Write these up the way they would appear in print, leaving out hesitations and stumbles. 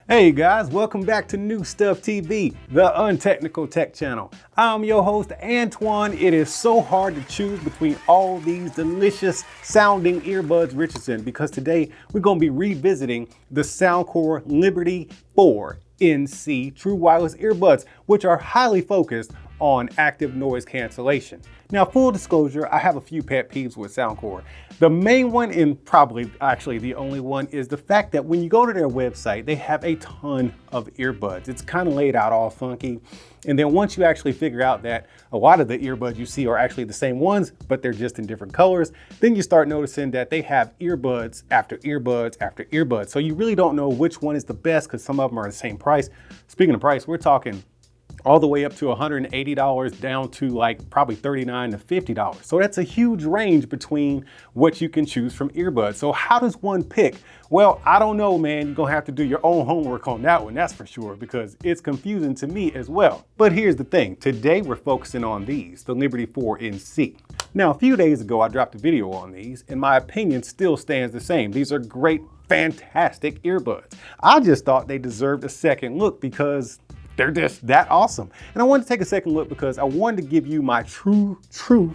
Hey guys, welcome back to New Stuff TV, the untechnical tech channel. I'm your host, Antoine. It is so hard to choose between all these delicious sounding earbuds Richardson because today we're going to be revisiting the Soundcore Liberty 4 NC true wireless earbuds, which are highly focused on active noise cancellation. Now, full disclosure, I have a few pet peeves with Soundcore. The main one, and probably actually the only one, is the fact that when you go to their website, they have a ton of earbuds. It's kind of laid out all funky. And then once you actually figure out that a lot of the earbuds you see are actually the same ones, but they're just in different colors, then you start noticing that they have earbuds after earbuds after earbuds. So you really don't know which one is the best because some of them are the same price. Speaking of price, we're talking all the way up to $180 down to like probably $39 to $50. So that's a huge range between what you can choose from earbuds. So how does one pick? Well, I don't know, man. You're gonna have to do your own homework on that one, that's for sure, because it's confusing to me as well. But here's the thing. Today we're focusing on these, the Liberty 4 NC. Now, a few days ago, I dropped a video on these and my opinion still stands the same. These are great, fantastic earbuds. I just thought they deserved a second look because they're just that awesome. And I wanted to take a second look because I wanted to give you my true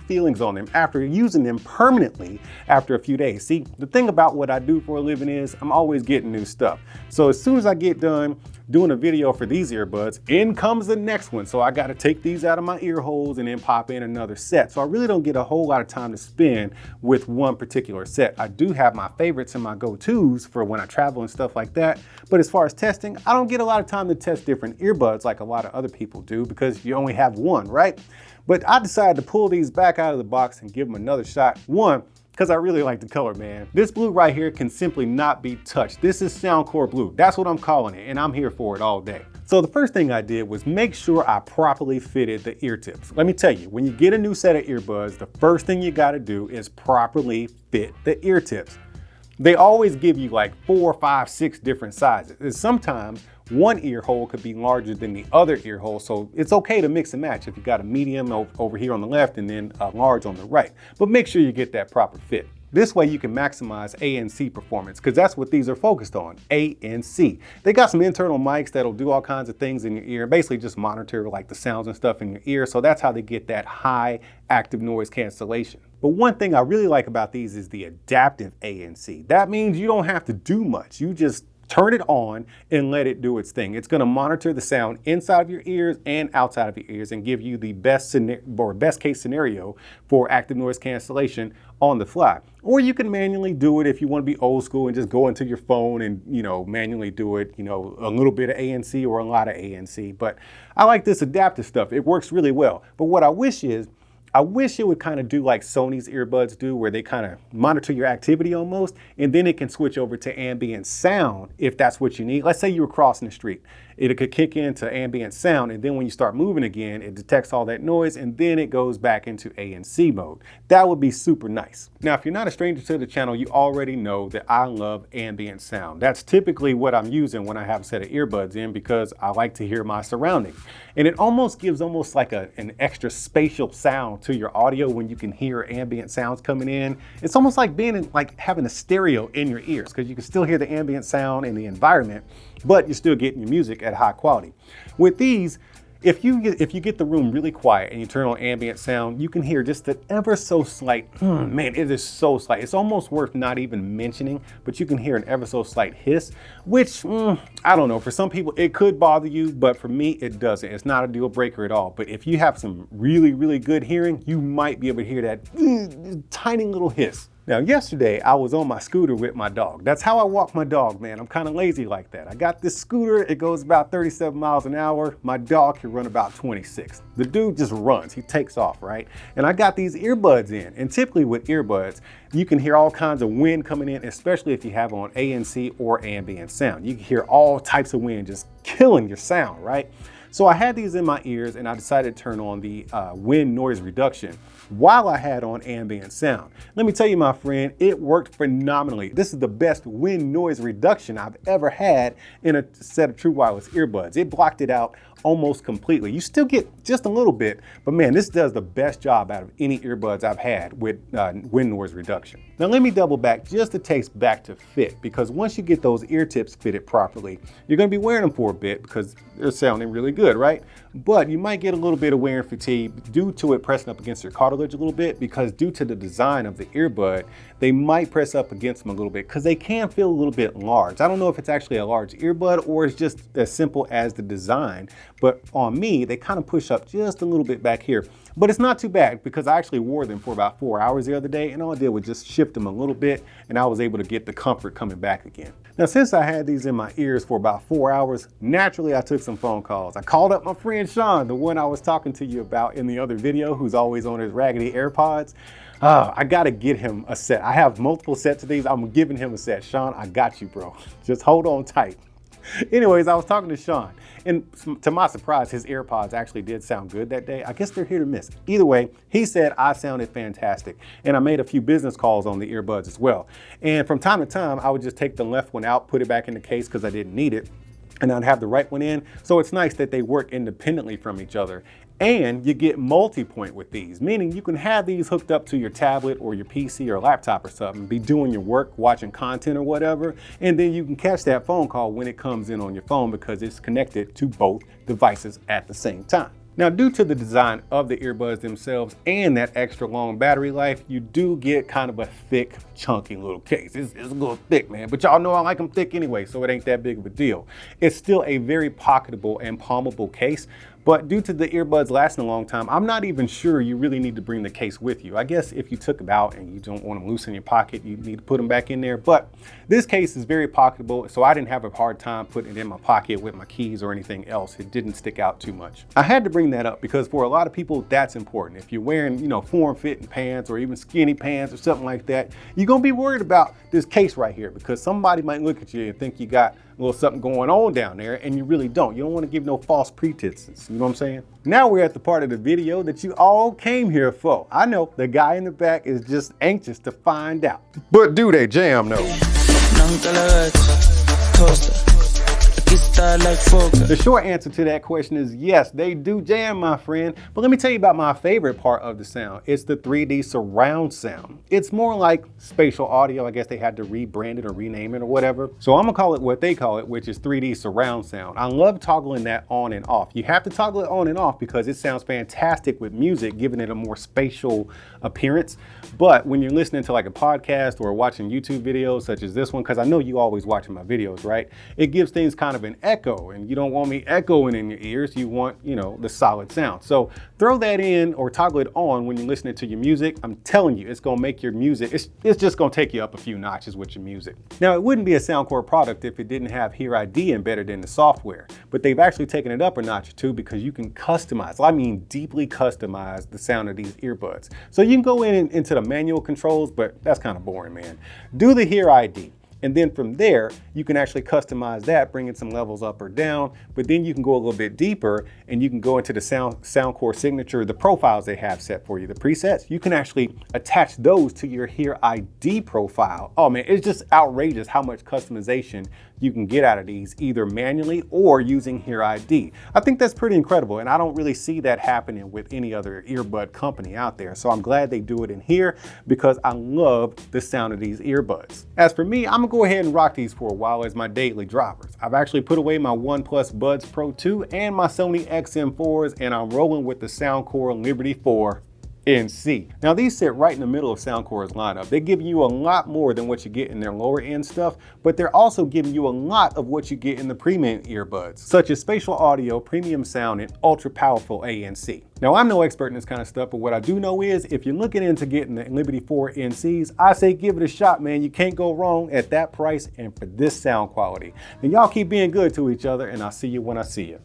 feelings on them after using them permanently after a few days. See, the thing about what I do for a living is I'm always getting new stuff. So as soon as I get done doing a video for these earbuds, in comes the next one. So I got to take these out of my ear holes and then pop in another set. So I really don't get a whole lot of time to spend with one particular set. I do have my favorites and my go-tos for when I travel and stuff like that. But as far as testing, I don't get a lot of time to test different earbuds like a lot of other people do because you only have one, right? But I decided to pull these back out of the box and give them another shot. One, because I really like the color, man. This blue right here can simply not be touched. This is Soundcore blue. That's what I'm calling it, and I'm here for it all day. So the first thing I did was make sure I properly fitted the ear tips. Let me tell you, when you get a new set of earbuds, the first thing you gotta do is properly fit the ear tips. They always give you like 4, 5, 6 different sizes. And sometimes one ear hole could be larger than the other ear hole, so it's okay to mix and match if you got a medium over here on the left and then a large on the right. But make sure you get that proper fit. This way you can maximize ANC performance because that's what these are focused on, ANC. They got some internal mics that'll do all kinds of things in your ear, basically just monitor like the sounds and stuff in your ear. So that's how they get that high active noise cancellation. But one thing I really like about these is the adaptive ANC. That means you don't have to do much. You just turn it on and let it do its thing. It's going to monitor the sound inside of your ears and outside of your ears and give you the best case scenario for active noise cancellation on the fly. Or you can manually do it if you want to be old school and just go into your phone and, manually do it, a little bit of ANC or a lot of ANC. But I like this adaptive stuff. It works really well. But what I wish it would kind of do like Sony's earbuds do, where they kind of monitor your activity almost, and then it can switch over to ambient sound if that's what you need. Let's say you were crossing the street. It could kick into ambient sound, and then when you start moving again, it detects all that noise, and then it goes back into ANC mode. That would be super nice. Now, if you're not a stranger to the channel, you already know that I love ambient sound. That's typically what I'm using when I have a set of earbuds in because I like to hear my surroundings. And it almost gives like an extra spatial sound to your audio when you can hear ambient sounds coming in. It's almost like having a stereo in your ears because you can still hear the ambient sound in the environment, but you're still getting your music at high quality. With these, if you get the room really quiet and you turn on ambient sound, you can hear just an ever so slight, man, it is so slight. It's almost worth not even mentioning, but you can hear an ever so slight hiss, which, I don't know, for some people it could bother you, but for me, it doesn't. It's not a deal breaker at all. But if you have some really good hearing, you might be able to hear that tiny little hiss. Now, yesterday, I was on my scooter with my dog. That's how I walk my dog, man. I'm kind of lazy like that. I got this scooter, it goes about 37 miles an hour. My dog can run about 26. The dude just runs, he takes off, right? And I got these earbuds in, and typically with earbuds, you can hear all kinds of wind coming in, especially if you have on ANC or ambient sound. You can hear all types of wind just killing your sound, right? So I had these in my ears and I decided to turn on the wind noise reduction while I had on ambient sound. Let me tell you, my friend, it worked phenomenally. This is the best wind noise reduction I've ever had in a set of true wireless earbuds. It blocked it out almost completely. You still get just a little bit, but man, this does the best job out of any earbuds I've had with wind noise reduction. Now let me double back just a taste back to fit, because once you get those ear tips fitted properly, you're gonna be wearing them for a bit because they're sounding really good, right? But you might get a little bit of wearing fatigue due to it pressing up against your cartilage a little bit, because due to the design of the earbud, they might press up against them a little bit because they can feel a little bit large. I don't know if it's actually a large earbud or it's just as simple as the design, but on me, they kind of push up just a little bit back here. But it's not too bad because I actually wore them for about 4 hours the other day, and all I did was just shift them a little bit and I was able to get the comfort coming back again. Now, since I had these in my ears for about 4 hours, naturally I took some phone calls. I called up my friend Sean, the one I was talking to you about in the other video, who's always on his raggedy AirPods. I gotta get him a set. I have multiple sets of these. I'm giving him a set. Sean, I got you, bro. Just hold on tight. Anyways, I was talking to Sean, and to my surprise, his AirPods actually did sound good that day. I guess they're hit or miss. Either way, he said I sounded fantastic, and I made a few business calls on the earbuds as well. And from time to time, I would just take the left one out, put it back in the case because I didn't need it, and I'd have the right one in. So it's nice that they work independently from each other. And you get multi-point with these, meaning you can have these hooked up to your tablet or your PC or laptop or something, be doing your work, watching content or whatever, and then you can catch that phone call when it comes in on your phone because it's connected to both devices at the same time. Now, due to the design of the earbuds themselves and that extra long battery life, you do get kind of a thick, chunky little case. It's a little thick, man, but y'all know I like them thick anyway, so it ain't that big of a deal. It's still a very pocketable and palmable case, but due to the earbuds lasting a long time, I'm not even sure you really need to bring the case with you. I guess if you took them out and you don't want them loose in your pocket, you need to put them back in there. But this case is very pocketable, so I didn't have a hard time putting it in my pocket with my keys or anything else. It didn't stick out too much. I had to bring that up because for a lot of people, that's important. If you're wearing, form-fitting pants or even skinny pants or something like that, you're gonna be worried about this case right here because somebody might look at you and think you got a little something going on down there, and you really don't. You don't want to give no false pretenses. You know what I'm saying? Now we're at the part of the video that you all came here for. I know the guy in the back is just anxious to find out. But do they jam though? The short answer to that question is yes, they do jam, my friend. But let me tell you about my favorite part of the sound. It's the 3D surround sound. It's more like spatial audio. I guess they had to rebrand it or rename it or whatever. So I'm gonna call it what they call it, which is 3D surround sound. I love toggling that on and off. You have to toggle it on and off because it sounds fantastic with music, giving it a more spatial appearance. But when you're listening to like a podcast or watching YouTube videos such as this one, because I know you always watching my videos, right? It gives things kind of an echo, and you don't want me echoing in your ears. You want, the solid sound. So throw that in or toggle it on when you're listening to your music. I'm telling you, it's gonna make your music, it's just gonna take you up a few notches with your music. Now, it wouldn't be a Soundcore product if it didn't have HighQuality embedded in the software, but they've actually taken it up a notch or two because you can customize, I mean deeply customize the sound of these earbuds. So you can go into the manual controls, but that's kind of boring, man. Do the HighQuality. And then from there, you can actually customize that, bringing some levels up or down, but then you can go a little bit deeper and you can go into the Soundcore signature, the profiles they have set for you, the presets. You can actually attach those to your HighQuality profile. Oh man, it's just outrageous how much customization you can get out of these, either manually or using HighQuality. I think that's pretty incredible, and I don't really see that happening with any other earbud company out there. So I'm glad they do it in here because I love the sound of these earbuds. As for me, I'm gonna go ahead and rock these for a while as my daily drivers. I've actually put away my OnePlus Buds Pro 2 and my Sony XM4s, and I'm rolling with the Soundcore Liberty 4 NC. Now these sit right in the middle of Soundcore's lineup. They give you a lot more than what you get in their lower end stuff, but they're also giving you a lot of what you get in the premium earbuds, such as spatial audio, premium sound, and ultra powerful ANC. Now I'm no expert in this kind of stuff, but what I do know is if you're looking into getting the Liberty 4 NCs, I say give it a shot, man. You can't go wrong at that price and for this sound quality. Now y'all keep being good to each other, and I'll see you when I see you.